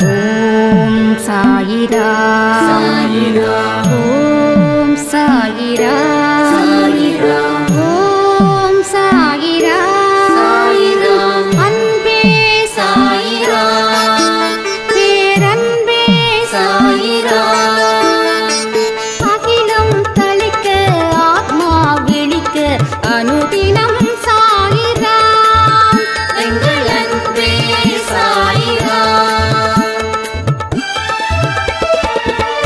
ஓம் சாயிரா சாயிரா ஓம் சாயிரா சாயிரா ஓம் சாயிரா சாயிரா அன்பே சாயிரா பேரன்பே சாயிரா அகிலம் தளிக்க ஆத்மா விழிக்க அனுதினம் சாயிரா எங்கள் அன்பே சாயிரா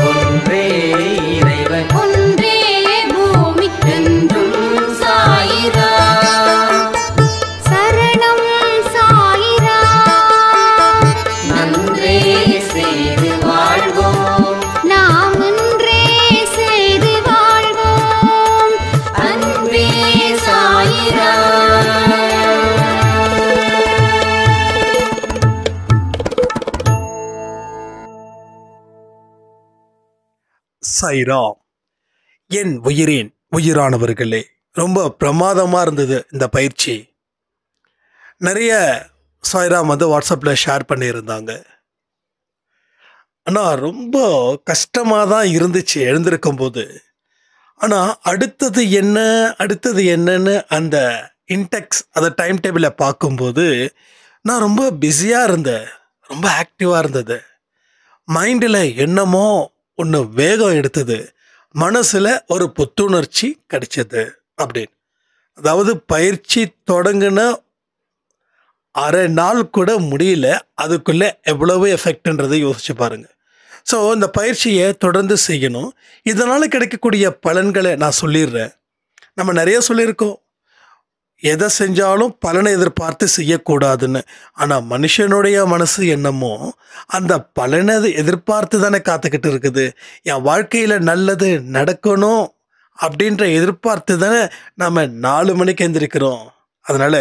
ஒன்றே இறைவன் ஒன்றே பூமிக்கென்றும் சாயிரா சரணம் சாயிரா நன்றே செய்து வாழ்வோம் நாம் ஒன்றே செய்து வாழ்வோம் அன்பே சாயிரா சாய்ராம். என் உயிரின் உயிரானவர்களே, ரொம்ப பிரமாதமாக இருந்தது இந்த பயிற்சி. நிறைய சாய்ராம் வந்து வாட்ஸ்அப்பில் ஷேர் பண்ணியிருந்தாங்க. ஆனால் ரொம்ப கஷ்டமாக தான் இருந்துச்சு எழுந்திருக்கும் போது. ஆனால் அடுத்தது என்னன்னு அந்த இன்டெக்ஸ் அந்த டைம் டேபிளை பார்க்கும்போது நான் ரொம்ப பிஸியாக இருந்தேன், ரொம்ப ஆக்டிவாக இருந்தது. மைண்டில் என்னமோ ஒன்று வேகம் எடுத்தது, மனசில் ஒரு புத்துணர்ச்சி கிடைச்சது அப்படின்னு. அதாவது பயிற்சி தொடங்கின அரை நாள் கூட முடியல, அதுக்குள்ளே எவ்வளவு எஃபெக்ட்ன்றதை யோசிச்சு பாருங்க. ஸோ இந்த பயிற்சியை தொடர்ந்து செய்யணும். இதனால் கிடைக்கக்கூடிய பலன்களை நான் சொல்லிடுறேன். நம்ம நிறைய சொல்லியிருக்கோம், எதை செஞ்சாலும் பலனை எதிர்பார்த்து செய்யக்கூடாதுன்னு. ஆனால் மனுஷனுடைய மனசு என்னமோ அந்த பலனை எதிர்பார்த்து தானே காத்துக்கிட்டு இருக்குது. என் வாழ்க்கையில் நல்லது நடக்கணும் அப்படின்ற எதிர்பார்த்து தானே நம்ம 4 மணிக்கு எந்திரிக்கிறோம். அதனால்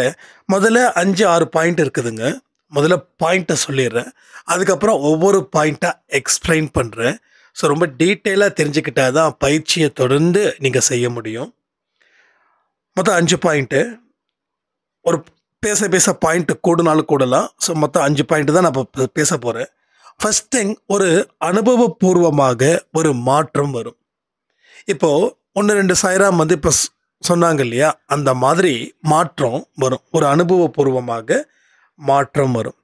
முதல்ல 5-6 பாயிண்ட் இருக்குதுங்க. முதல்ல பாயிண்ட்டை சொல்லிடுறேன், அதுக்கப்புறம் ஒவ்வொரு பாயிண்ட்டாக எக்ஸ்பிளைன் பண்ணுறேன். ஸோ ரொம்ப டீட்டெயிலாக தெரிஞ்சுக்கிட்டா தான் பயிற்சியை தொடர்ந்து நீங்கள் செய்ய முடியும். மொத்தம் 5 பாயிண்ட்டு. ஒரு பேச பாயிண்ட்டு கூடுனாலும் கூடலாம். ஸோ மொத்தம் 5 பாயிண்ட்டு தான் நான் இப்போ பேச போகிறேன். ஃபஸ்ட் திங், ஒரு அனுபவபூர்வமாக ஒரு மாற்றம் வரும். இப்போது 1-2 சாய்ராம் வந்து இப்போ சொன்னாங்க இல்லையா, அந்த மாதிரி மாற்றம் வரும். ஒரு அனுபவபூர்வமாக மாற்றம் வரும்.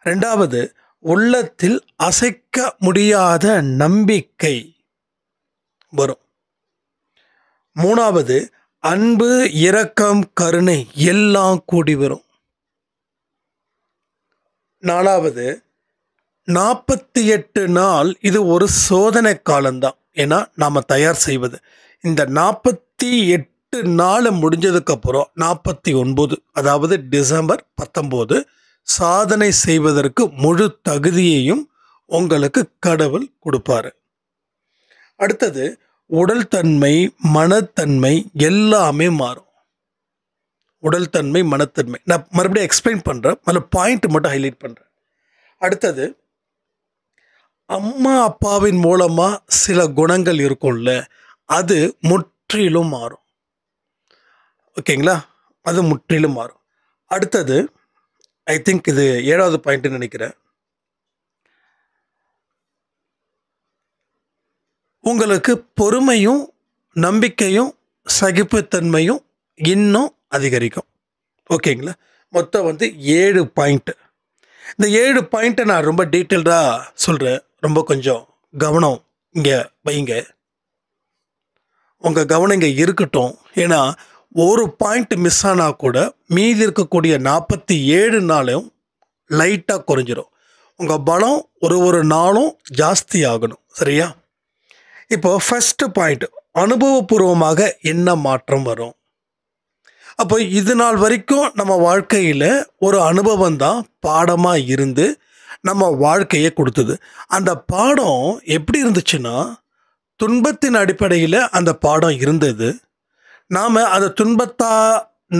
2வது, உள்ளத்தில் அசைக்க முடியாத நம்பிக்கை வரும். 3வது, அன்பு, இரக்கம், கருணை எல்லாம் கூடி வரும். 4வது, 48 நாள் இது ஒரு சோதனை காலம்தான். ஏன்னா நாம் தயார் செய்வது இந்த 48 நாள் முடிஞ்சதுக்கப்புறம் 49, அதாவது டிசம்பர் 19 சாதனை செய்வதற்கு முழு தகுதியையும் உங்களுக்கு கடவுள் கொடுப்பாரு. அடுத்தது, உடல் தன்மை, மனத்தன்மை எல்லாமே மாறும். உடல் தன்மை, மனத்தன்மை நான் மறுபடியும் எக்ஸ்பிளைன் பண்ணுறேன், அதில் பாயிண்ட் மட்டும் ஹைலைட் பண்ணுறேன். அடுத்தது, அம்மா அப்பாவின் மூலமாக சில குணங்கள் இருக்கும்ல, அது முற்றிலும் மாறும். ஓகேங்களா, அது முற்றிலும் மாறும். அடுத்தது, ஐ திங்க் இது 7வது பாயிண்ட்னு நினைக்கிறேன். உங்களுக்கு பொறுமையும் நம்பிக்கையும் சகிப்புத்தன்மையும் இன்னும் அதிகரிக்கும். ஓகேங்களா, மொத்தம் வந்து 7 பாயிண்ட்டு. இந்த 7 பாயிண்ட்டை நான் ரொம்ப டீட்டெயில்டாக சொல்கிறேன். ரொம்ப கொஞ்சம் கவனம் இங்கே வைங்க, உங்கள் கவனம் இங்கே இருக்கட்டும். ஏன்னா ஒரு பாயிண்ட் மிஸ் ஆனால் கூட மீதி இருக்கக்கூடிய 47 நாளும் லைட்டாக குறைஞ்சிரும். உங்கள் பலம் ஒரு நாளும் ஜாஸ்தி ஆகணும். சரியா? இப்போ ஃபஸ்ட்டு பாயிண்ட், அனுபவபூர்வமாக என்ன மாற்றம் வரும். அப்போ இது நாள் வரைக்கும் நம்ம வாழ்க்கையில் ஒரு அனுபவம் தான் பாடமாக இருந்து நம்ம வாழ்க்கையை கொடுத்தது. அந்த பாடம் எப்படி இருந்துச்சுன்னா, துன்பத்தின் அடிப்படையில் அந்த பாடம் இருந்தது. நாம் அந்த துன்பத்தா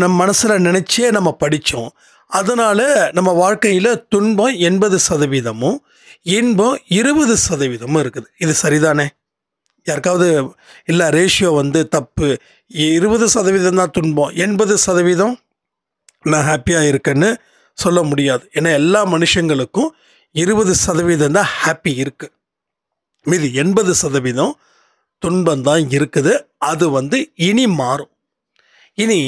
நம்ம மனசில் நினச்சே நம்ம படித்தோம். அதனால் நம்ம வாழ்க்கையில் துன்பம் 80%, இன்பம் 20% இருக்குது. இது சரிதானே? யாருக்காவது இல்லை ரேஷியோ வந்து தப்பு, 20% தான் துன்பம், 80% நான் ஹாப்பியாக இருக்கேன்னு சொல்ல முடியாது. ஏன்னா எல்லா மனுஷங்களுக்கும் 20% தான் ஹாப்பி இருக்கு. மீதி 80% துன்பம் தான் இருக்குது. அது இனி மாறும். இனி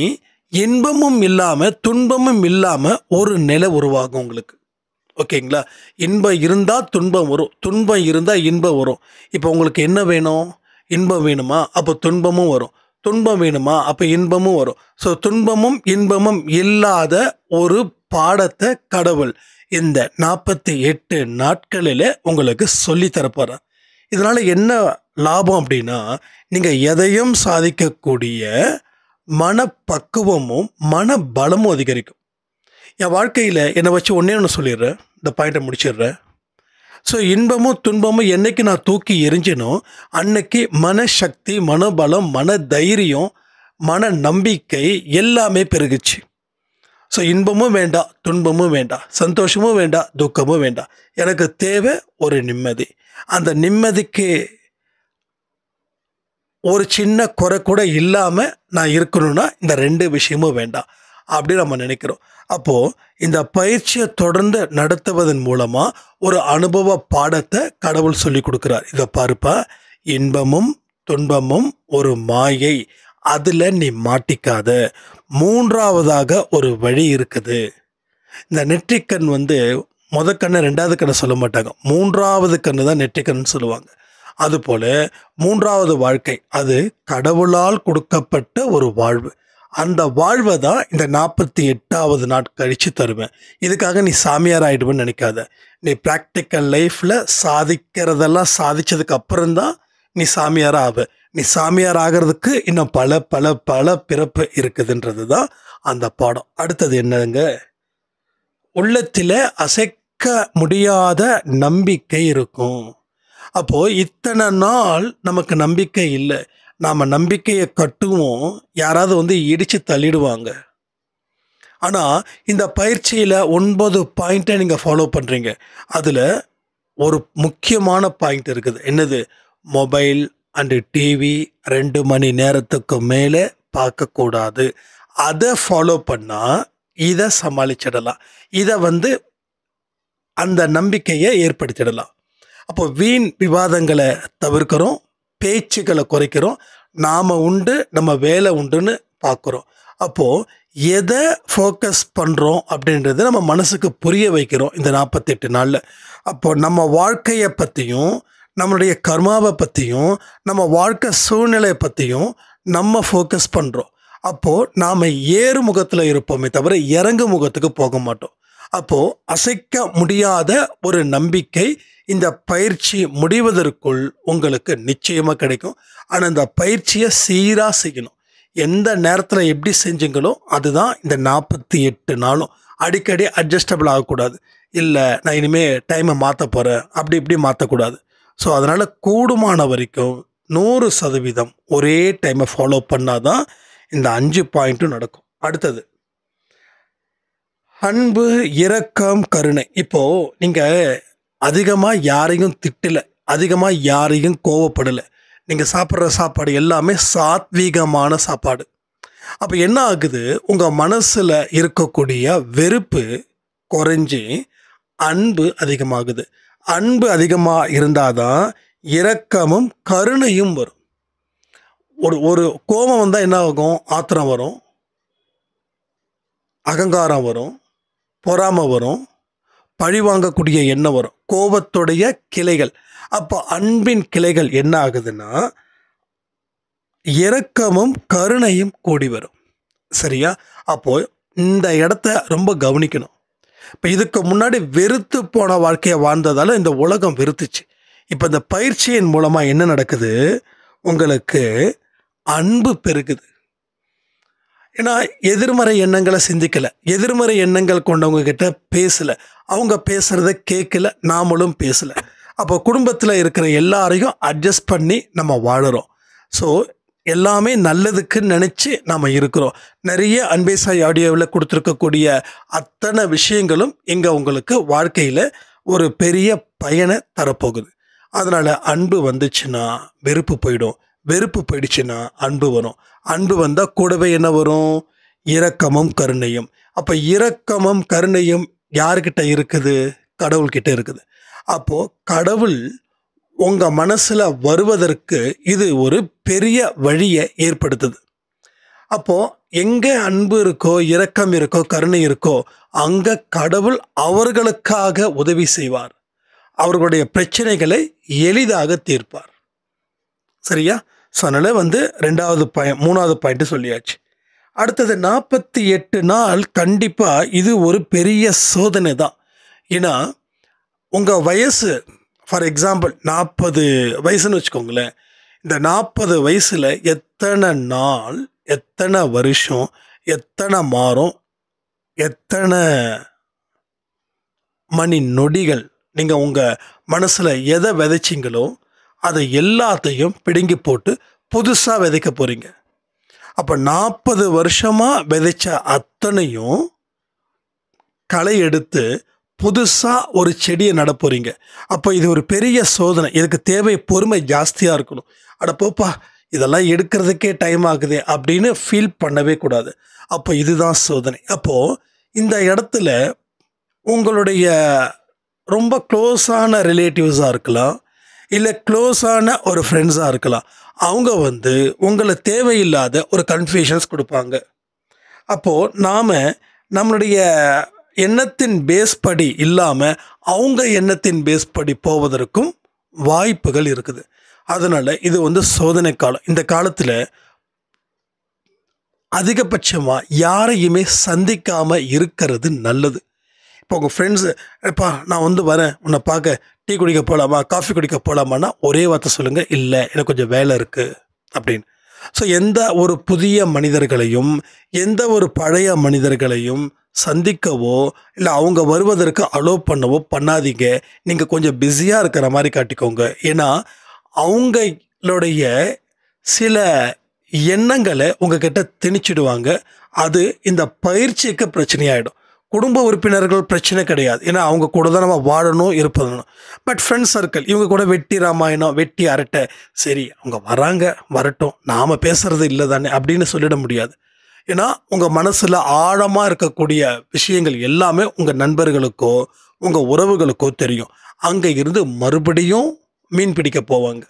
இன்பமும் இல்லாமல் துன்பமும் இல்லாமல் ஒரு நிலை உருவாகும் உங்களுக்கு. ஓகேங்களா? இன்பம் இருந்தால் துன்பம் வரும், துன்பம் இருந்தால் இன்பம் வரும். இப்போ உங்களுக்கு என்ன வேணும்? இன்பம் வேணுமா? அப்போ துன்பமும் வரும். துன்பம் வேணுமா? அப்போ இன்பமும் வரும். ஸோ துன்பமும் இன்பமும் இல்லாத ஒரு பாடத்தை கடவுள் இந்த 48 நாட்களில் உங்களுக்கு சொல்லி தரப்போகிறார். இதனால் என்ன லாபம் அப்படின்னா, நீங்கள் எதையும் சாதிக்கக்கூடிய மனப்பக்குவமும் மனபலமும் அதிகரிக்கும். என் வாழ்க்கையில் என்னை வச்சு ஒன்று சொல்லிடுறேன், இந்த பாயிண்ட்டை முடிச்சிடுறேன். ஸோ இன்பமும் துன்பமும் என்னைக்கு நான் தூக்கி எரிஞ்சினோ அன்னைக்கு மனசக்தி, மனபலம், மன தைரியம், மன நம்பிக்கை எல்லாமே பெருகுச்சு. ஸோ இன்பமும் வேண்டாம், துன்பமும் வேண்டாம், சந்தோஷமும் வேண்டாம், துக்கமும் வேண்டாம். எனக்கு தேவை ஒரு நிம்மதி. அந்த நிம்மதிக்கு ஒரு சின்ன குறை கூட இல்லாமல் நான் இருக்கணும்னா இந்த 2 விஷயமும் வேண்டாம் அப்படி நம்ம நினைக்கிறோம். அப்போது இந்த பயிற்சியை தொடர்ந்து நடத்துவதன் மூலமாக ஒரு அனுபவ பாடத்தை கடவுள் சொல்லி கொடுக்குறார். இதை பாருப்பா, இன்பமும் துன்பமும் ஒரு மாயை, அதில் நீ மாட்டிக்காத. 3வதாக ஒரு வழி இருக்குது. இந்த நெற்றிக்கண் முத கண்ணை 2வது கண்ணை சொல்ல மாட்டாங்க, 3வது கண்ணு தான் நெற்றிக்கண் சொல்லுவாங்க. அதுபோல் 3வது வாழ்க்கை அது கடவுளால் கொடுக்கப்பட்ட ஒரு வாழ்வு. அந்த வாழ்வை தான் இந்த 48வது நாட் கழித்து தருவேன். இதுக்காக நீ சாமியார் ஆகிடுவேன்னு நினைக்காத. நீ ப்ராக்டிக்கல் லைஃப்பில் சாதிக்கிறதெல்லாம் சாதித்ததுக்கு அப்புறம்தான் நீ சாமியாராக ஆவ. நீ சாமியார் ஆகிறதுக்கு இன்னும் பல பல பல பிறப்பு இருக்குதுன்றது தான் அந்த பாடம். அடுத்தது என்னங்க? உள்ளத்தில் அசைக்க முடியாத நம்பிக்கை இருக்கும். அப்போது இத்தனை நாள் நமக்கு நம்பிக்கை இல்லை. நாம் நம்பிக்கையை கட்டுவோம், யாராவது இடித்து தள்ளிடுவாங்க. ஆனால் இந்த பயிற்சியில் 9 பாயிண்ட்டை நீங்கள் ஃபாலோ பண்ணுறீங்க. அதில் ஒரு முக்கியமான பாயிண்ட் இருக்குது. என்னது? மொபைல் அண்டு டிவி 2 மணி நேரத்துக்கு மேலே பார்க்கக்கூடாது. அதை ஃபாலோ பண்ணால் இதை சமாளிச்சிடலாம். இதை அந்த நம்பிக்கையை ஏற்படுத்திடலாம். அப்போ வீண் விவாதங்களை தவிர்க்கிறோம், பேச்சுக்களை குறைக்கிறோம், நாம் உண்டு நம்ம வேலை உண்டுன்னு பார்க்குறோம். அப்போது எதை ஃபோக்கஸ் பண்ணுறோம் அப்படின்றத நம்ம மனசுக்கு புரிய வைக்கிறோம் இந்த 48 நாளில். அப்போது நம்ம வாழ்க்கையை பற்றியும் நம்மளுடைய கர்மாவை பற்றியும் நம்ம வாழ்க்கை சூழ்நிலையை பற்றியும் நம்ம ஃபோக்கஸ் பண்ணுறோம். அப்போது நாம் ஏறு முகத்தில் இருப்போமே தவிர இறங்கு முகத்துக்கு போக மாட்டோம். அப்போது அசைக்க முடியாத ஒரு நம்பிக்கை இந்த பயிற்சி முடிவதற்குள் உங்களுக்கு நிச்சயமாக கிடைக்கும். ஆனால் இந்த பயிற்சியை சீராக செய்யணும். எந்த நேரத்தில் எப்படி செஞ்சீங்களோ அதுதான் இந்த 48 நாளும். அடிக்கடி அட்ஜஸ்டபிள் ஆகக்கூடாது. இல்லை நான் இனிமேல் டைமை மாற்ற போகிறேன் அப்படி இப்படி மாற்றக்கூடாது. ஸோ அதனால் கூடுமான வரைக்கும் 100% ஒரே டைமை ஃபாலோ பண்ணால் தான் இந்த 5 பாயிண்ட்டும் நடக்கும். அடுத்தது அன்பு, இரக்கம், கருணை. இப்போது நீங்கள் அதிகமாக யாரையும் திட்டலை, அதிகமாக யாரையும் கோவப்படலை. நீங்கள் சாப்பிட்ற சாப்பாடு எல்லாமே சாத்வீகமான சாப்பாடு. அப்போ என்ன ஆகுது? உங்கள் மனசில் இருக்கக்கூடிய வெறுப்பு குறைஞ்சி அன்பு அதிகமாகுது. அன்பு அதிகமாக இருந்தால் தான் இரக்கமும் கருணையும் வரும். ஒரு கோபம் வந்தால் என்ன ஆகும்? ஆத்திரம் வரும், அகங்காரம் வரும், பொறாமை வரும், பழி வாங்கக்கூடிய எண்ணம் வரும். கோபத்துடைய கிளைகள். அப்போ அன்பின் கிளைகள் என்ன ஆகுதுன்னா இரக்கமும் கருணையும் கூடி வரும். சரியா? அப்போது இந்த இடத்த ரொம்ப கவனிக்கணும். இப்போ இதுக்கு முன்னாடி வெறுத்து போன வாழ்க்கையை வாழ்ந்ததால் இந்த உலகம் வெறுத்துச்சு. இப்போ இந்த பயிற்சியின் மூலமாக என்ன நடக்குது? உங்களுக்கு அன்பு பெருகுது. ஏன்னா எதிர்மறை எண்ணங்களை சிந்திக்கலை, எதிர்மறை எண்ணங்கள் கொண்டவங்க கிட்ட பேசலை, அவங்க பேசுகிறத கேட்கல, நாமளும் பேசலை. அப்போ குடும்பத்தில் இருக்கிற எல்லாரையும் அட்ஜஸ்ட் பண்ணி நம்ம வாழுறோம். ஸோ எல்லாமே நல்லதுக்கு நினச்சி நம்ம இருக்கிறோம். நிறைய அன்பே சாய் ஆடியோவில் கொடுத்துருக்கக்கூடிய அத்தனை விஷயங்களும் இங்கே உங்களுக்கு வாழ்க்கையில் ஒரு பெரிய பயனை தரப்போகுது. அதனால் அன்பு வந்துச்சுன்னா வெறுப்பு போயிடும், வெறுப்பு போயிடுச்சுன்னா அன்பு வரும். அன்பு வந்தால் கூடவே என்ன வரும்? இரக்கமும் கருணையும். அப்போ இரக்கமும் கருணையும் யார்கிட்ட இருக்குது? கடவுள்கிட்ட இருக்குது. அப்போது கடவுள் உங்கள் மனசில் வருவதற்கு இது ஒரு பெரிய வழியை ஏற்படுத்துது. அப்போது எங்கே அன்பு இருக்கோ, இரக்கம் இருக்கோ, கருணை இருக்கோ, அங்கே கடவுள் அவர்களுக்காக உதவி செய்வார். அவர்களுடைய பிரச்சனைகளை எளிதாக தீர்ப்பார். சரியா? ஸோ அதனால் 3வது பாயிண்ட்டு சொல்லியாச்சு. அடுத்தது 48 நாள் கண்டிப்பாக இது ஒரு பெரிய சோதனை தான். ஏன்னா உங்கள் வயசு ஃபார் எக்ஸாம்பிள் 40 வயசுன்னு வச்சுக்கோங்களேன். இந்த 40 வயசில் எத்தனை நாள், எத்தனை வருஷம், எத்தனை மாதம், எத்தனை மணி நொடிகள் நீங்கள் உங்கள் மனசில் எதை விதைச்சிங்களோ அதை எல்லாத்தையும் பிடுங்கி போட்டு புதுசாக விதைக்க போகிறீங்க. அப்போ 40 வருஷமாக விதைச்ச அத்தனையும் களை எடுத்து புதுசாக ஒரு செடியை நட போகிறீங்க. அப்போ இது ஒரு பெரிய சோதனை. இதுக்கு தேவை பொறுமை ஜாஸ்தியாக இருக்கணும். அட போப்பா, இதெல்லாம் எடுக்கிறதுக்கே டைம் ஆகுது அப்படின்னு ஃபீல் பண்ணவே கூடாது. அப்போ இதுதான் சோதனை. அப்போது இந்த இடத்துல உங்களுடைய ரொம்ப க்ளோஸான ரிலேட்டிவ்ஸாக இருக்கலாம், இல்லை க்ளோஸான ஒரு ஃப்ரெண்ட்ஸாக இருக்கலாம். அவங்க உங்களை தேவையில்லாத ஒரு கன்ஃபியூஷன்ஸ் கொடுப்பாங்க. அப்போது நாம் நம்மளுடைய எண்ணத்தின் பேஸ் படி இல்லாமல் அவங்க எண்ணத்தின் பேஸ் படி போவதற்கும் வாய்ப்புகள் இருக்குது. அதனால் இது சோதனை காலம். இந்த காலத்தில் அதிகபட்சமாக யாரையுமே சந்திக்காமல் இருக்கிறது நல்லது. இப்போ உங்கள் ஃப்ரெண்ட்ஸு, எப்பா நான் வரேன் உன்னை பார்க்க, டீ குடிக்க போகலாமா, காஃபி குடிக்க போகலாமான்னா ஒரே வார்த்தை சொல்லுங்கள், இல்லை எனக்கு கொஞ்சம் வேலை இருக்குது அப்படின்னு. ஸோ எந்த ஒரு புதிய மனிதர்களையும், எந்த ஒரு பழைய மனிதர்களையும் சந்திக்கவோ இல்லை அவங்க வருவதற்கு அலோவ் பண்ணவோ பண்ணாதீங்க. நீங்கள் கொஞ்சம் பிஸியாக இருக்கிற மாதிரி காட்டிக்கோங்க. ஏன்னா அவங்களுடைய சில எண்ணங்களை உங்ககிட்ட திணிச்சிடுவாங்க. அது இந்த பயிற்சிக்கு பிரச்சனையாயிடும். குடும்ப உறுப்பினர்கள் பிரச்சனை கிடையாது, ஏன்னா அவங்க கூட தான் நம்ம வாழணும் இருப்பதணும். பட் ஃப்ரெண்ட்ஸ் சர்க்கிள், இவங்க கூட வெட்டி ராமாயணம், வெட்டி அரட்டை, சரி அவங்க வராங்க வரட்டும், நாம் பேசுகிறது இல்லை தானே அப்படின்னு சொல்லிட முடியாது. ஏன்னா உங்கள் மனசில் ஆழமாக இருக்கக்கூடிய விஷயங்கள் எல்லாமே உங்கள் நண்பர்களுக்கோ உங்கள் உறவுகளுக்கோ தெரியும். அங்கே இருந்து மறுபடியும் மீன் பிடிக்க போவாங்க.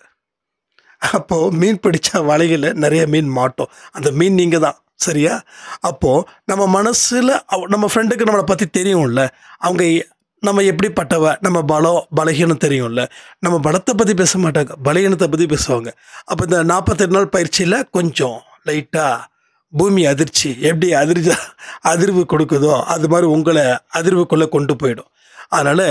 அப்போது மீன் பிடிச்ச வலையில் நிறைய மீன் மாட்டோம். அந்த மீன் நீங்கள் தான். சரியா? அப்போது நம்ம மனசில் நம்ம ஃப்ரெண்டுக்கு நம்மளை பற்றி தெரியும்ல, அவங்க நம்ம எப்படிப்பட்டவ, நம்ம பலகீனம் தெரியும்ல. நம்ம பலத்தை பற்றி பேச மாட்டாங்க, பலகீனத்தை பற்றி பேசுவாங்க. அப்போ இந்த 48 நாள் பயிற்சியில் கொஞ்சம் லைட்டாக பூமி அதிர்ச்சி எப்படி அதிர்வு கொடுக்குதோ அது மாதிரி உங்களை அதிர்வுக்குள்ளே கொண்டு போயிடும். அதனால்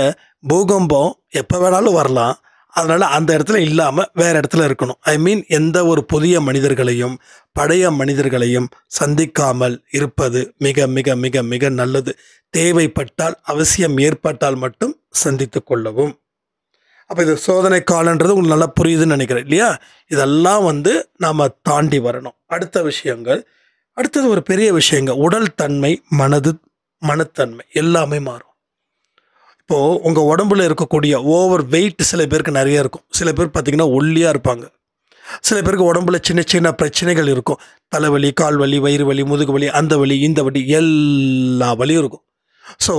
பூகம்பம் எப்போ வேணாலும் வரலாம். அதனால் அந்த இடத்துல இல்லாமல் வேறு இடத்துல இருக்கணும். ஐ மீன் எந்த ஒரு புதிய மனிதர்களையும் பழைய மனிதர்களையும் சந்திக்காமல் இருப்பது மிக மிக மிக மிக நல்லது. தேவைப்பட்டால், அவசியம் ஏற்பட்டால் மட்டும் சந்தித்து கொள்ளவும். அப்போ இது சோதனை காலன்றது உங்களுக்கு நல்லா புரியுதுன்னு நினைக்கிறேன் இல்லையா? இதெல்லாம் நாம் தாண்டி வரணும். அடுத்த விஷயங்கள், அடுத்தது ஒரு பெரிய விஷயங்க, உடல் தன்மை, மனத்தன்மை எல்லாமே மாறும். இப்போது உங்கள் உடம்புல இருக்கக்கூடிய ஓவர் வெயிட் சில பேருக்கு நிறைய இருக்கும். சில பேர் பார்த்திங்கன்னா ஒல்லியாக இருப்பாங்க. சில பேருக்கு உடம்புல சின்ன சின்ன பிரச்சனைகள் இருக்கும். தலைவலி, கால் வலி, வயிறு வலி, முதுகு வலி, அந்த வலி, இந்த வலி, எல்லா வலியும் இருக்கும். ஸோ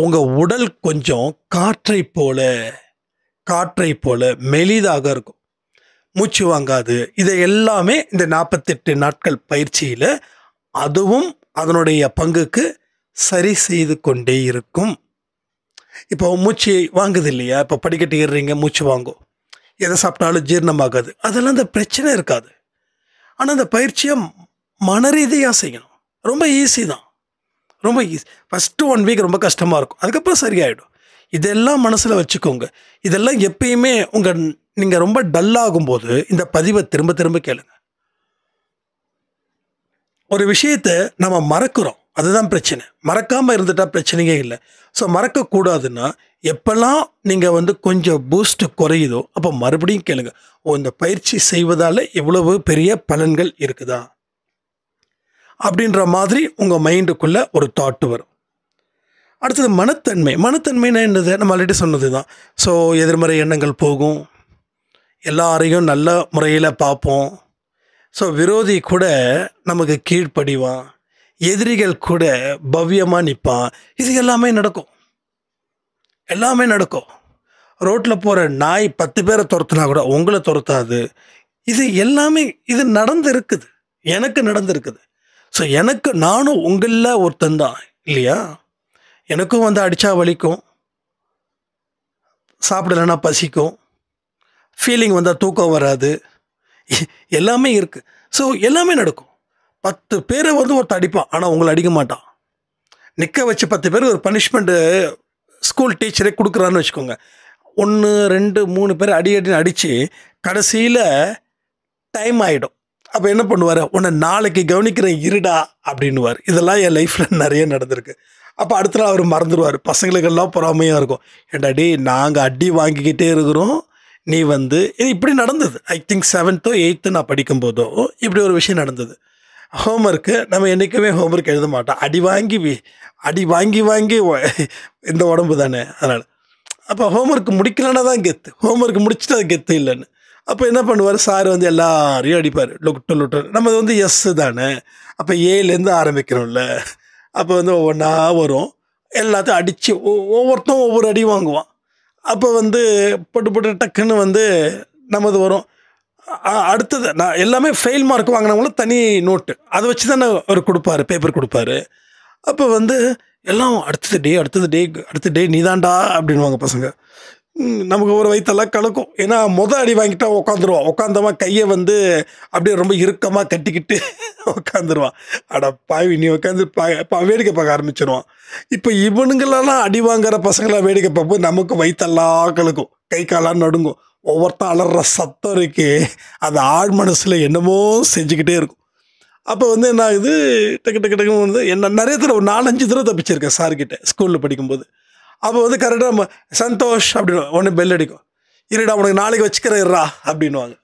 உங்கள் உடல் கொஞ்சம் காற்றை போல மெலிதாக இருக்கும், மூச்சு வாங்காது. இதை எல்லாமே இந்த 48 நாட்கள் பயிற்சியில் அதுவும் அதனுடைய பங்குக்கு சரி செய்து கொண்டே இருக்கும். இப்போ மூச்சு வாங்குது இல்லையா? இப்போ படிக்கட்டு ஏறுறீங்க, மூச்சு வாங்கும். எதை சாப்பிட்டாலும் ஜீரணமாகாது. அதெல்லாம் அந்த பிரச்சனை இருக்காது. ஆனால் அந்த பயிற்சியை மன ரீதியாக செய்யணும். ரொம்ப ஈஸி தான், ரொம்ப ஈஸி. ஃபஸ்ட்டு 1 வீக் ரொம்ப கஷ்டமாக இருக்கும், அதுக்கப்புறம் சரியாயிடும். இதெல்லாம் மனசில் வச்சுக்கோங்க. இதெல்லாம் எப்பயுமே நீங்கள் ரொம்ப டல்லாகும்போது இந்த பதிவை திரும்ப திரும்ப கேளுங்க. ஒரு விஷயத்தை நம்ம மறக்கிறோம், அதுதான் பிரச்சனை. மறக்காமல் இருந்துட்டால் பிரச்சனையே இல்லை. ஸோ மறக்கக்கூடாதுன்னா எப்போல்லாம் நீங்கள் கொஞ்சம் பூஸ்ட் குறையுதோ அப்போ மறுபடியும் கேளுங்க, இந்த பயிற்சி செய்வதால் எவ்வளவு பெரிய பலன்கள் இருக்குதா அப்படின்ற மாதிரி உங்கள் மைண்டுக்குள்ளே ஒரு தாட் வரும். அடுத்தது மனத்தன்மைன்னா என்னது? நம்ம ஆல்ரெடி சொன்னது தான். ஸோ எதிர்மறை எண்ணங்கள் போகும், எல்லாரையும் நல்ல முறையில் பார்ப்போம். ஸோ விரோதி கூட நமக்கு கீழ்ப்படிவான், எதிரிகள் கூட பவ்யமாக நிற்பான். இது எல்லாமே நடக்கும். எல்லாமே நடக்கும். ரோட்டில் போகிற நாய் 10 பேரை துரத்துனா கூட உங்களை துரத்தாது. இது எல்லாமே இது நடந்திருக்குது, எனக்கு நடந்திருக்குது. ஸோ எனக்கு நானும் உங்களில் ஒருத்தன் தான் இல்லையா? எனக்கும் வந்து அடித்தா வலிக்கும், சாப்பிடலைன்னா பசிக்கும், ஃபீலிங் வந்தால் தூக்கம் வராது, எல்லாமே இருக்குது. ஸோ எல்லாமே நடக்கும். 10 பேரை வந்து ஒருத்தர் அடிப்பான், ஆனால் உங்களை அடிக்க மாட்டான். நிற்க வச்சு 10 பேர் ஒரு பனிஷ்மெண்ட்டு ஸ்கூல் டீச்சரே கொடுக்குறான்னு வச்சுக்கோங்க. 1 2 3 பேர் அடின்னு அடித்து கடைசியில் டைம் ஆகிடும். அப்போ என்ன பண்ணுவார், உன்னை நாளைக்கு கவனிக்கிறேன் இருடா அப்படின்னுவார். இதெல்லாம் என் லைஃப்பில் நிறைய நடந்திருக்கு. அப்போ அடுத்த நாள் அவர் மறந்துடுவார். பசங்களுக்கெல்லாம் பொறாமையாக இருக்கும், ஏண்டா டே நாங்கள் அடி வாங்கிக்கிட்டே இருக்கிறோம், நீ வந்து இது இப்படி நடந்தது. I think 7th or 8th நான் படிக்கும்போதோ இப்படி ஒரு விஷயம் நடந்தது. ஹோம்ஒர்க்கு நம்ம என்றைக்குமே ஹோம்ஒர்க் எழுத மாட்டோம். அடி வாங்கி இந்த உடம்பு தானே, அதனால். அப்போ ஹோம்ஒர்க் முடிக்கலன்னா தான் கெத்து, ஹோம்ஒர்க் முடிச்சுட்டு அது கெத்து இல்லைன்னு. அப்போ என்ன பண்ணுவார், சார் வந்து எல்லாரையும் அடிப்பார், லொட்டு. நம்ம வந்து எஸ் தானே, அப்போ ஏலேருந்து ஆரம்பிக்கிறோம்ல. அப்போ வந்து ஒவ்வொன்றா வரும், எல்லாத்தையும் அடித்து ஒவ்வொருத்தரும் ஒவ்வொரு அடி வாங்குவான். அப்போ வந்து போட்டு டக்குன்னு வந்து நமது வரும். அடுத்தது நான் எல்லாமே ஃபெயில் மார்க் வாங்கினவங்களும் தனி நோட்டு அதை வச்சு தானே அவர் கொடுப்பாரு, பேப்பர் கொடுப்பாரு. அப்போ வந்து எல்லாம் அடுத்த டே நீதாண்டா அப்படின்வாங்க பசங்க. நமக்கு ஒரு வயிற்றெல்லாம் கலக்கும். ஏன்னா அடி வாங்கிட்டா உட்காந்துருவான். உட்காந்தமா கையை வந்து அப்படியே ரொம்ப இறுக்கமாக கட்டிக்கிட்டு உட்காந்துருவான். அட பாவி நீ உட்காந்து வேடிக்கை பார்க்க ஆரம்பிச்சிடுவான். இப்போ இவனுங்களெல்லாம் அடி வாங்குற பசங்களாம் வேடிக்கை பார்ப்போம், நமக்கு வயிற்றெல்லாம் கலக்கும், கை காலாம் நடுங்கும். ஒவ்வொருத்தன் அலற சத்தம் இருக்கு, அது ஆழ் மனசில் என்னமோ செஞ்சுக்கிட்டே இருக்கும். அப்போ வந்து என்ன ஆகுது, டக்கு வந்து என்ன நிறைய தடவை 4-5 தடவை தப்பிச்சிருக்கேன் சார்கிட்ட ஸ்கூலில் படிக்கும்போது. அப்போ வந்து கரெக்டாக நம்ம சந்தோஷ் அப்படின்னு ஒன்று பெல் அடிக்கும், இருடா உனக்கு நாளைக்கு வச்சுக்கிறேன் இருடா அப்படின்வாங்க.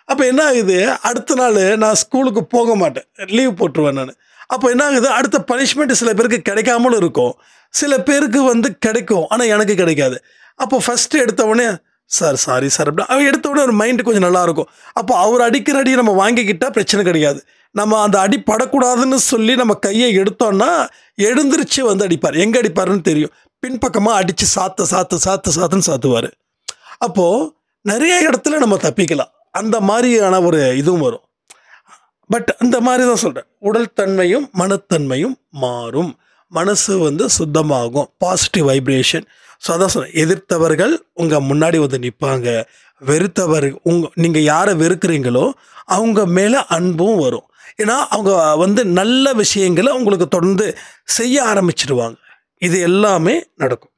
அப்போ என்ன ஆகுது, அடுத்த நாள் நான் ஸ்கூலுக்கு போக மாட்டேன், லீவ் போட்டுருவேன் நான். அப்போ என்ன ஆகுது, அடுத்த பனிஷ்மெண்ட் சில பேருக்கு கிடைக்காமலும் இருக்கும், சில பேருக்கு வந்து கிடைக்கும், ஆனால் எனக்கு கிடைக்காது. அப்போ ஃபஸ்ட்டு எடுத்தவொடனே சார் சாரி சார் அப்படி அவன் எடுத்தோடனே ஒரு மைண்டு கொஞ்சம் நல்லாயிருக்கும். அப்போ அவர் அடிக்கிற அடி நம்ம வாங்கிக்கிட்டால் பிரச்சனை கிடையாது. நம்ம அந்த அடி படக்கூடாதுன்னு சொல்லி நம்ம கையை எடுத்தோன்னா எழுந்திரிச்சு வந்து அடிப்பார். எங்கே அடிப்பாருன்னு தெரியும், பின்பக்கமாக அடித்து சாத்துன்னு சாத்துவார். அப்போது நிறைய இடத்துல நம்ம தப்பிக்கலாம், அந்த மாதிரியான ஒரு இதுவும் வரும். பட் அந்த மாதிரி தான் சொல்கிறேன், உடல் தன்மையும் மனத்தன்மையும் மாறும், மனசு வந்து சுத்தமாகும், பாசிட்டிவ் வைப்ரேஷன். ஸோ அதான் சொல்கிறேன், எதிர்த்தவர்கள் உங்கள் முன்னாடி வந்து நிற்பாங்க, நீங்கள் யாரை வெறுக்கிறீங்களோ அவங்க மேலே அன்பும் வரும். ஏன்னா அவங்க வந்து நல்ல விஷயங்களை உங்களுக்கு தொடர்ந்து செய்ய ஆரம்பிச்சிடுவாங்க. இது எல்லாமே நடக்கும்.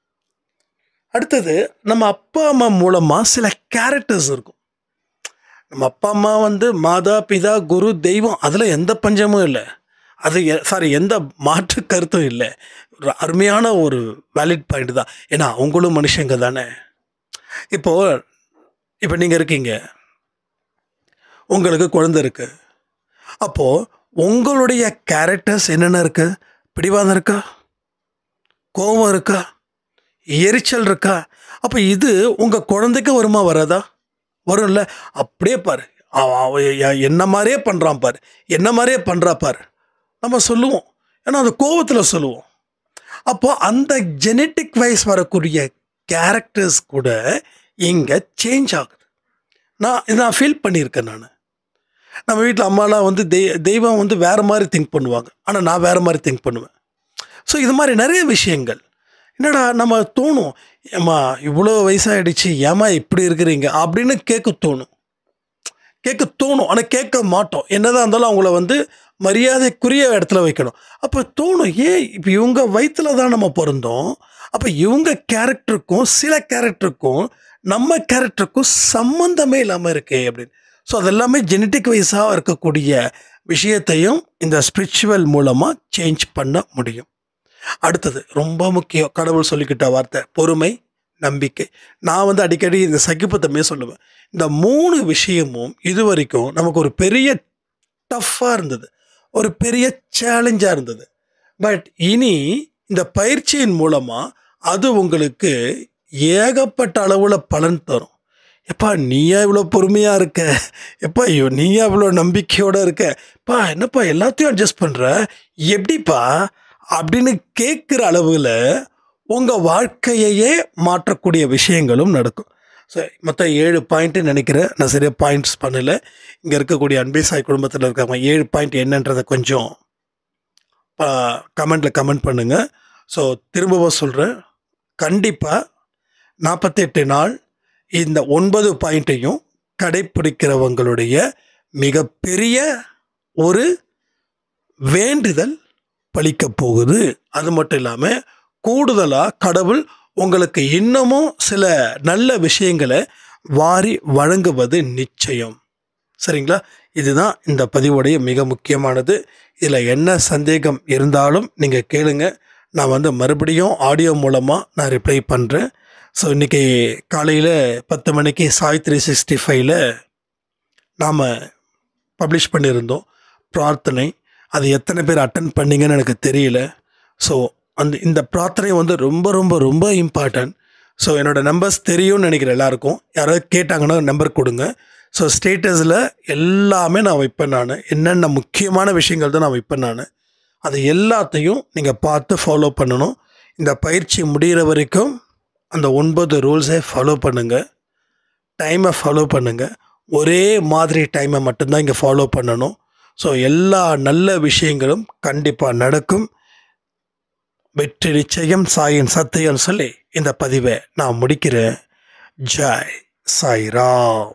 அடுத்தது, நம்ம அப்பா அம்மா மூலமாக சில கேரக்டர்ஸ் இருக்கும். நம்ம அப்பா அம்மா வந்து மாதா பிதா குரு தெய்வம், அதில் எந்த பஞ்சமும் இல்லை, எந்த மாற்று கருத்தும் இல்லை. ஒரு அருமையான ஒரு வேலிட் பாயிண்ட் தான். ஏன்னா அவங்களும் மனுஷங்க தானே. இப்போ நீங்கள் இருக்கீங்க, உங்களுக்கு குழந்தை இருக்கு, அப்போது உங்களுடைய கேரக்டர்ஸ் என்னென்ன இருக்கு, பிடிவாதம் இருக்கா, கோபம் இருக்கா, எரிச்சல் இருக்கா? அப்போ இது உங்கள் குழந்தைக்கு வருமா வராதா? வரும்ல. அப்படியே பாரு, என்ன மாதிரியே பண்ணுறான் பாரு, என்ன மாதிரியே பண்ணுறா பாரு, நம்ம சொல்லுவோம். ஏன்னா அந்த கோபத்தில் சொல்லுவோம். அப்போது அந்த ஜெனட்டிக் வைஸ் வரக்கூடிய கேரக்டர்ஸ் கூட இங்கே சேஞ்ச் ஆகுது. நான் ஃபீல் பண்ணியிருக்கேன். நம்ம வீட்டில் அம்மாலாம் வந்து தெய்வம் வந்து வேறு மாதிரி திங்க் பண்ணுவாங்க, ஆனால் நான் வேறு மாதிரி திங்க் பண்ணுவேன். ஸோ இது மாதிரி நிறைய விஷயங்கள் என்னடா நம்ம தோணும், ஏம்மா இவ்வளோ வயசாகிடுச்சு ஏம்மா இப்படி இருக்கிறீங்க அப்படின்னு கேட்க தோணும். ஆனால் கேட்க மாட்டோம். என்னதான் இருந்தாலும் அவங்கள வந்து மரியாதைக்குரிய இடத்துல வைக்கணும். அப்போ தோணும், இப்போ இவங்க வயிற்றில் தான் நம்ம பிறந்தோம், அப்போ இவங்க கேரக்டருக்கும் சில கேரக்டருக்கும் நம்ம கேரக்டருக்கும் சம்மந்தமே இல்லாமல் இருக்கே அப்படின்னு. ஸோ அதெல்லாமே ஜெனட்டிக் வைஸாக இருக்கக்கூடிய விஷயத்தையும் இந்த ஸ்பிரிச்சுவல் மூலமாக சேஞ்ச் பண்ண முடியும். அடுத்தது ரொம்ப முக்கியம், கடவுள் சொல்லிக்கிட்ட வார்த்தை பொறுமை, நம்பிக்கை. நான் வந்து அடிக்கடி இந்த சகிப்புத்தன்மையை சொல்லுவேன். இந்த 3 விஷயமும் இது வரைக்கும் நமக்கு ஒரு பெரிய டஃப்பாக இருந்தது, ஒரு பெரிய சேலஞ்சாக இருந்தது. பட் இனி இந்த பயிற்சியின் மூலமாக அது உங்களுக்கு ஏகப்பட்ட அளவில் பலன் தரும். எப்பா நீயா இவ்வளோ பொறுமையாக இருக்க, எப்பா நீயா இவ்வளோ நம்பிக்கையோடு இருக்க, பா என்னப்பா எல்லாத்தையும் அட்ஜஸ்ட் பண்ணுற, எப்படிப்பா அப்படின்னு கேட்குற அளவில் உங்கள் வாழ்க்கையையே மாற்றக்கூடிய விஷயங்களும் நடக்கும். ஸோ மொத்தம் 7 பாயிண்ட்டு நினைக்கிறேன். நான் சரியாக பாயிண்ட்ஸ் பண்ணலை. இங்கே இருக்கக்கூடிய அன்பே சாய் குடும்பத்தில் இருக்காங்க 7 பாயிண்ட் என்னன்றதை கொஞ்சம் கமெண்ட் பண்ணுங்கள். ஸோ திரும்பவும் சொல்கிறேன், கண்டிப்பாக 48 நாள் இந்த 9 பாயிண்ட்டையும் கடைப்பிடிக்கிறவங்களுடைய மிகப்பெரிய ஒரு வேண்டுதல் பலிக்கப் போகுது. அது மட்டும் இல்லாமல் கூடுதலாக கடவுள் உங்களுக்கு இன்னமும் சில நல்ல விஷயங்களை வாரி வழங்குவது நிச்சயம். சரிங்களா? இதுதான் இந்த பதிவுடைய மிக முக்கியமானது. இதில் என்ன சந்தேகம் இருந்தாலும் நீங்கள் கேளுங்க. நான் மறுபடியும் ஆடியோ மூலமாக நான் ரிப்ளை பண்ணுறேன். ஸோ இன்றைக்கி காலையில் 10 மணிக்கு சாய் 365ல் நாம் பப்ளிஷ் பண்ணியிருந்தோம் பிரார்த்தனை. அது எத்தனை பேர் அட்டன் பண்ணிங்கன்னு எனக்கு தெரியல. ஸோ இந்த பிரார்த்தனை ரொம்ப ரொம்ப ரொம்ப இம்பார்ட்டன்ட். ஸோ என்னோடய நம்பர்ஸ் தெரியும்னு நினைக்கிறேன் எல்லாருக்கும். யாராவது கேட்டாங்கன்னா நம்பர் கொடுங்க. ஸோ ஸ்டேட்டஸில் எல்லாமே நான் வைப்பேன். நான் என்னென்ன முக்கியமான விஷயங்கள் தான் நான் வைப்பேன். நான் அது எல்லாத்தையும் நீங்கள் பார்த்து ஃபாலோ பண்ணணும். இந்த பயிற்சி முடிகிற வரைக்கும் அந்த 9 ரூல்ஸை ஃபாலோ பண்ணுங்கள். டைமை ஃபாலோ பண்ணுங்கள். ஒரே மாதிரி டைமை மட்டும்தான் இங்கே ஃபாலோ பண்ணணும். ஸோ எல்லா நல்ல விஷயங்களும் கண்டிப்பாக நடக்கும். வெற்றி நிச்சயம், சாயின் சத்தியம் சொல்லி இந்த பதிவை நான் முடிக்கிறேன். ஜெய் சாய்ராம்.